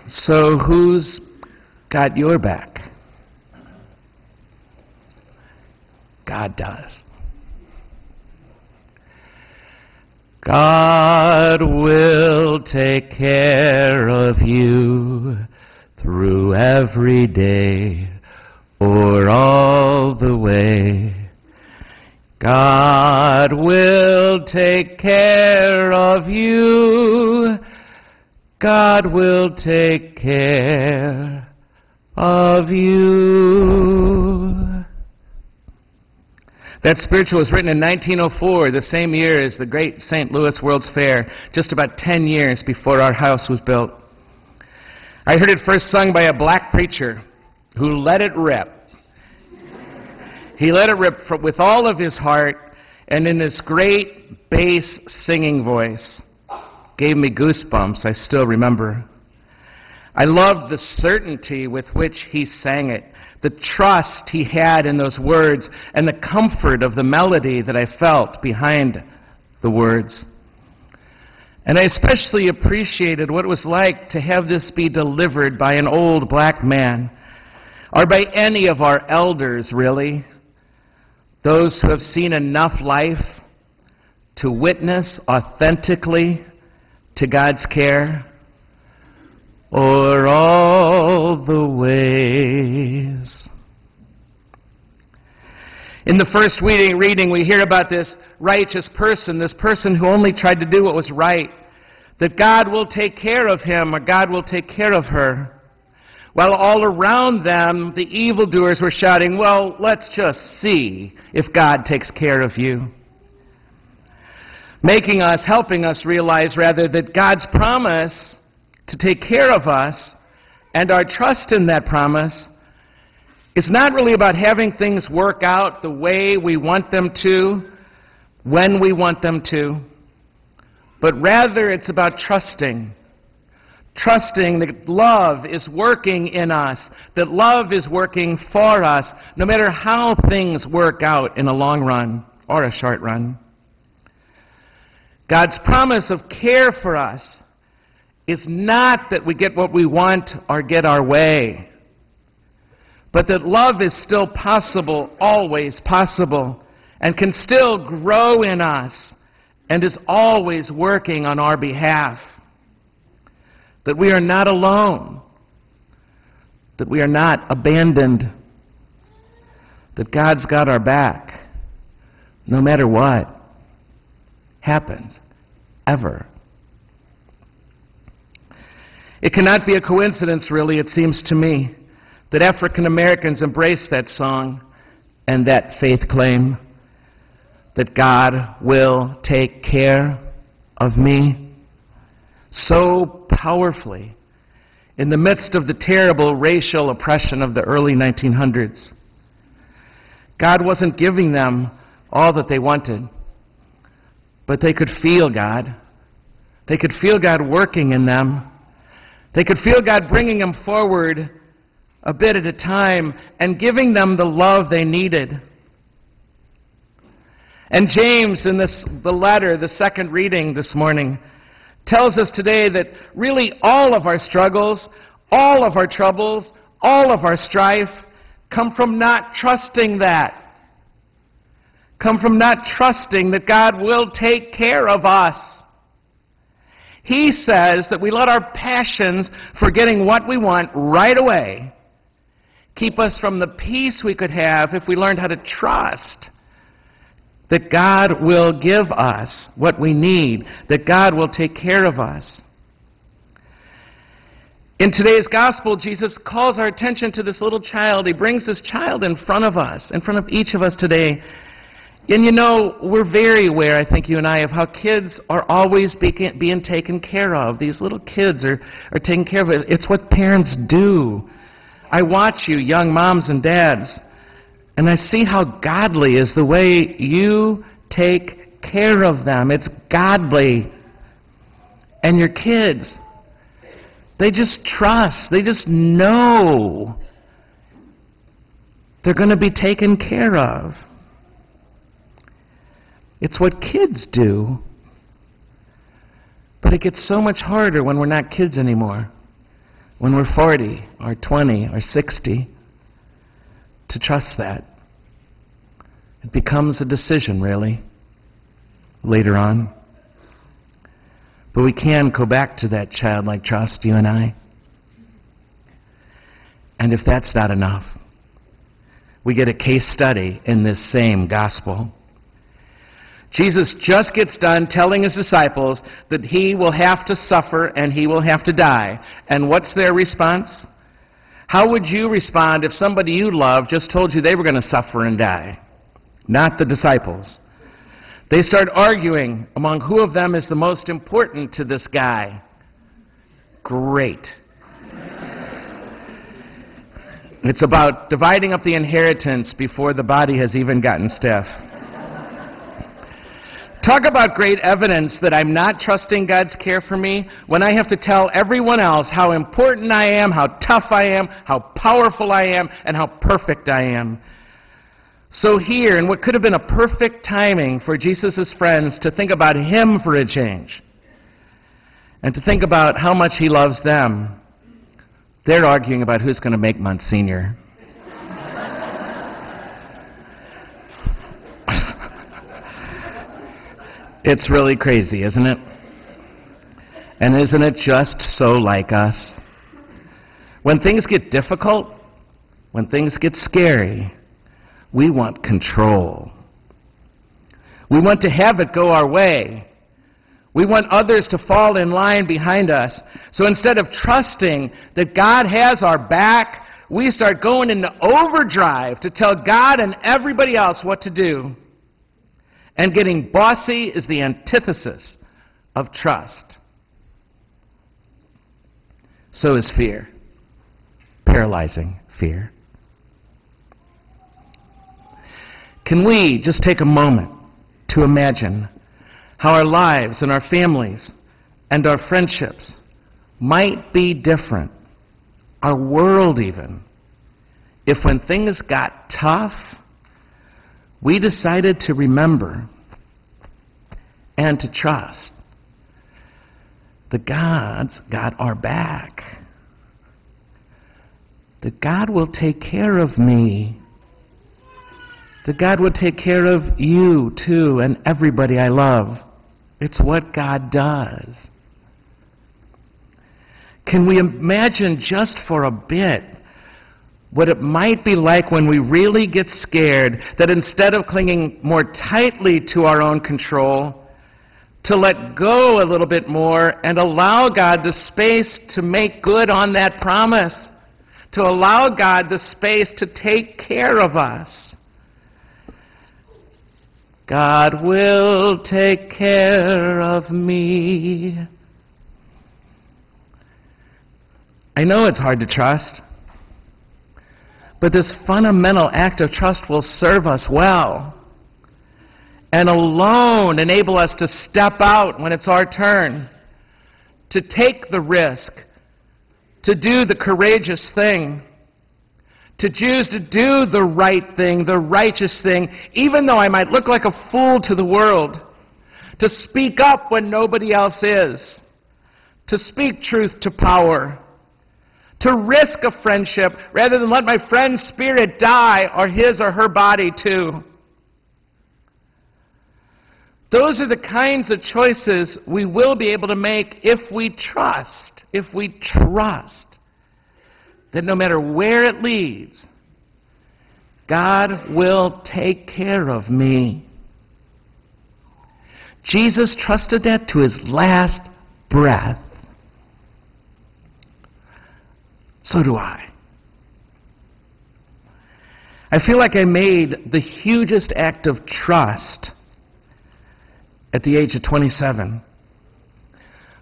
So who's got your back? God does. God will take care of you through every day or all the way. God will take care of you. God will take care of you. That spiritual was written in 1904, the same year as the great St. Louis World's Fair, just about 10 years before our house was built. I heard it first sung by a black preacher who let it rip. He let it rip with all of his heart and in this great bass singing voice. Gave me goosebumps, I still remember. I loved the certainty with which he sang it, the trust he had in those words, and the comfort of the melody that I felt behind the words. And I especially appreciated what it was like to have this be delivered by an old black man, or by any of our elders, really, those who have seen enough life to witness authentically to God's care, or all the ways. In the first reading, we hear about this righteous person, this person who only tried to do what was right, that God will take care of him or God will take care of her. While all around them, the evildoers were shouting, well, let's just see if God takes care of you. Helping us realize rather that God's promise to take care of us and our trust in that promise is not really about having things work out the way we want them to, when we want them to, but rather it's about trusting that love is working in us, that love is working for us, no matter how things work out in a long run or a short run. God's promise of care for us is not that we get what we want or get our way, but that love is still possible, always possible, and can still grow in us and is always working on our behalf. That we are not alone, that we are not abandoned, that God's got our back, no matter what happens, ever. It cannot be a coincidence, really, it seems to me, that African Americans embrace that song and that faith claim, that God will take care of me so powerfully in the midst of the terrible racial oppression of the early 1900s. God wasn't giving them all that they wanted, but they could feel God. They could feel God working in them. They could feel God bringing them forward a bit at a time and giving them the love they needed. And James, in the letter, the second reading this morning, tells us today that really all of our struggles, all of our troubles, all of our strife come from not trusting that. Come from not trusting that God will take care of us. He says that we let our passions for getting what we want right away keep us from the peace we could have if we learned how to trust that God will give us what we need, that God will take care of us. In today's gospel, Jesus calls our attention to this little child. He brings this child in front of us, in front of each of us today. And you know, we're very aware, I think you and I, of how kids are always being taken care of. These little kids are taken care of. It's what parents do. I watch you, young moms and dads, and I see how godly is the way you take care of them. It's godly. And your kids, they just trust. They just know they're going to be taken care of. It's what kids do. But it gets so much harder when we're not kids anymore. when we're 40 or 20 or 60 to trust that. It becomes a decision, really, later on. But we can go back to that childlike trust, you and I. And if that's not enough, we get a case study in this same gospel. Jesus just gets done telling his disciples that he will have to suffer and he will have to die. And what's their response? How would you respond if somebody you love just told you they were going to suffer and die? Not the disciples. They start arguing among who of them is the most important to this guy. Great. It's about dividing up the inheritance before the body has even gotten stiff. Talk about great evidence that I'm not trusting God's care for me when I have to tell everyone else how important I am, how tough I am, how powerful I am, and how perfect I am. So here, in what could have been a perfect timing for Jesus' friends to think about him for a change, and to think about how much he loves them, they're arguing about who's going to make Monsignor. It's really crazy, isn't it? And isn't it just so like us? When things get difficult, when things get scary, we want control. We want to have it go our way. We want others to fall in line behind us. So instead of trusting that God has our back, we start going into overdrive to tell God and everybody else what to do. And getting bossy is the antithesis of trust. So is fear. Paralyzing fear. Can we just take a moment to imagine how our lives and our families and our friendships might be different, our world even, if when things got tough, we decided to remember and to trust that God's got our back, that God will take care of me, that God will take care of you too and everybody I love. It's what God does. Can we imagine just for a bit what it might be like when we really get scared, that instead of clinging more tightly to our own control, to let go a little bit more and allow God the space to make good on that promise, to allow God the space to take care of us. God will take care of me. I know it's hard to trust, but this fundamental act of trust will serve us well and alone enable us to step out when it's our turn, to take the risk, to do the courageous thing, to choose to do the right thing, the righteous thing, even though I might look like a fool to the world, to speak up when nobody else is, to speak truth to power, to risk a friendship rather than let my friend's spirit die or his or her body too. Those are the kinds of choices we will be able to make if we trust that no matter where it leads, God will take care of me. Jesus trusted that to his last breath. So do I. I feel like I made the hugest act of trust at the age of 27,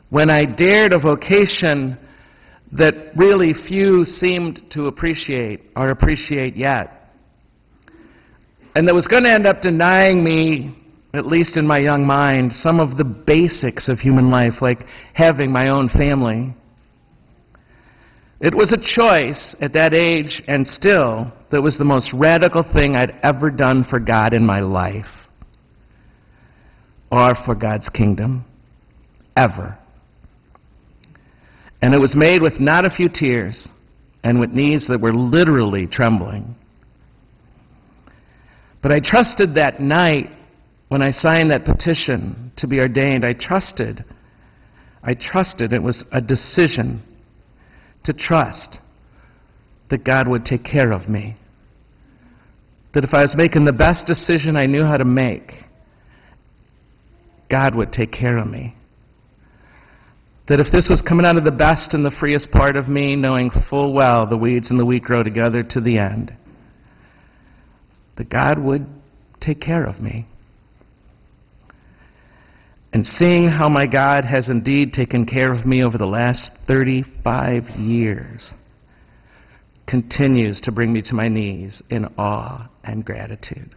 when I dared a vocation that really few seemed to appreciate or appreciate yet, and that was going to end up denying me, at least in my young mind, some of the basics of human life, like having my own family. It was a choice at that age, and still, that was the most radical thing I'd ever done for God in my life, or for God's kingdom, ever. And it was made with not a few tears and with knees that were literally trembling. But I trusted that night when I signed that petition to be ordained. I trusted it was a decision to trust that God would take care of me. That if I was making the best decision I knew how to make, God would take care of me. That if this was coming out of the best and the freest part of me, knowing full well the weeds and the wheat grow together to the end, that God would take care of me. And seeing how my God has indeed taken care of me over the last 35 years continues to bring me to my knees in awe and gratitude.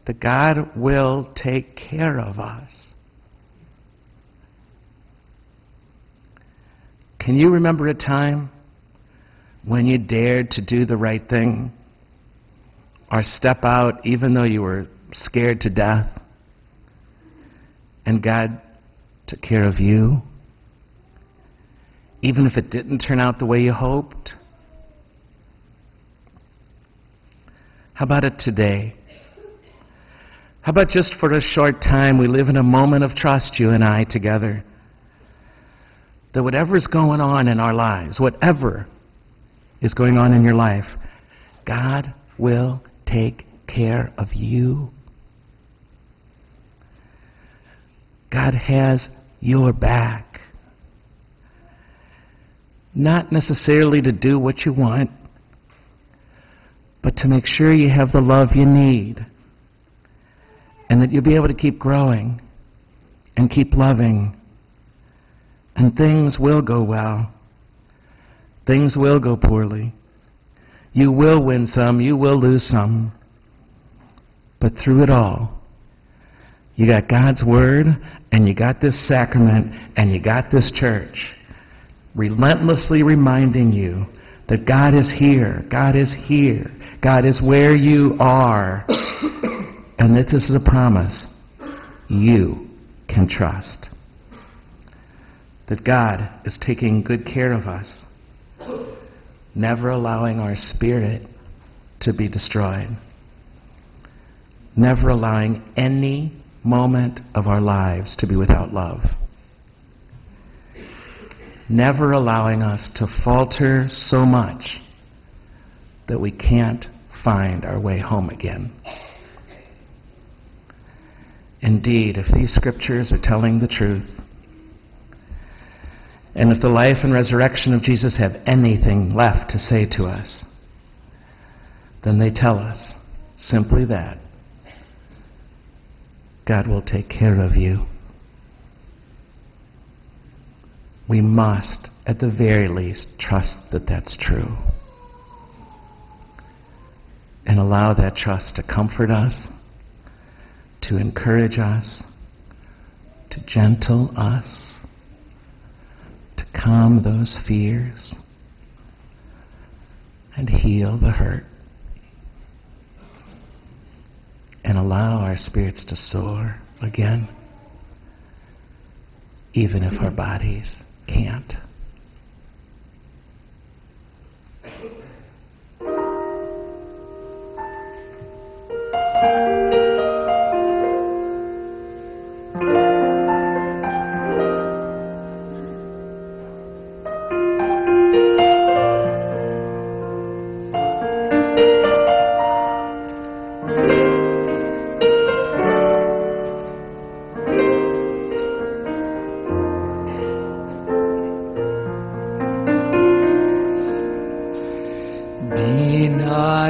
That God will take care of us. Can you remember a time when you dared to do the right thing or step out even though you were scared to death and God took care of you? Even if it didn't turn out the way you hoped? How about it today? How about just for a short time we live in a moment of trust, you and I together? That whatever's going on in our lives, whatever is going on in your life, God will take care of you. God has your back. Not necessarily to do what you want, but to make sure you have the love you need, and that you'll be able to keep growing and keep loving. And things will go well. Things will go poorly. You will win some, you will lose some. But through it all, you got God's Word, and you got this sacrament, and you got this church, relentlessly reminding you that God is here, God is here, God is where you are, and that this is a promise you can trust. That God is taking good care of us, never allowing our spirit to be destroyed, never allowing any moment of our lives to be without love, never allowing us to falter so much that we can't find our way home again. Indeed, if these scriptures are telling the truth, and if the life and resurrection of Jesus have anything left to say to us, then they tell us simply that God will take care of you. We must, at the very least, trust that that's true. And allow that trust to comfort us, to encourage us, to gentle us, to calm those fears and heal the hurt, and allow our spirits to soar again, even if our bodies can't.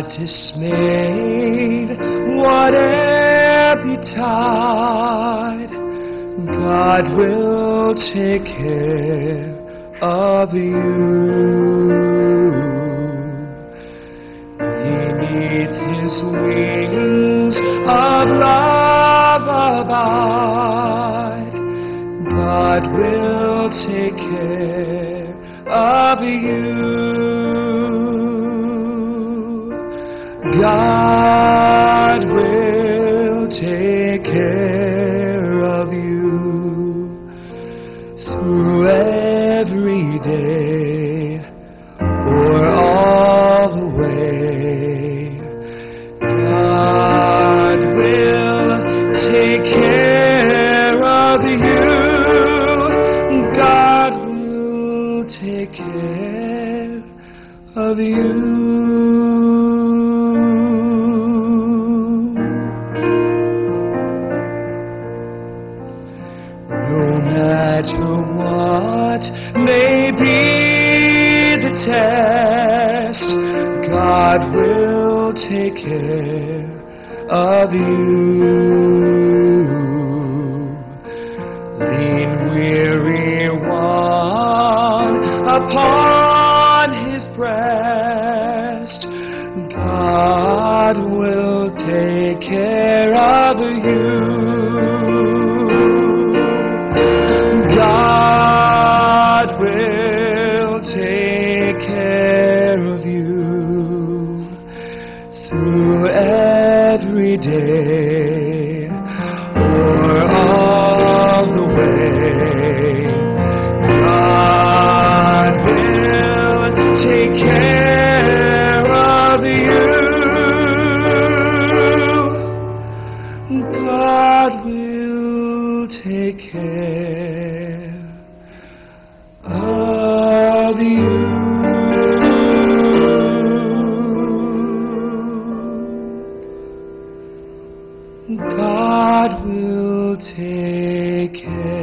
Dismayed, whate'er betide, God will take care of you. Beneath His wings of love abide, God will take care of you. God will take care of you through care of you. God will take care of you. No matter what may be the test, God will take care of you. Lean, weary one upon His breast, God will take care of you. God will take care of you through every day or all the way. God will take care of you. God will take care of you. God will take care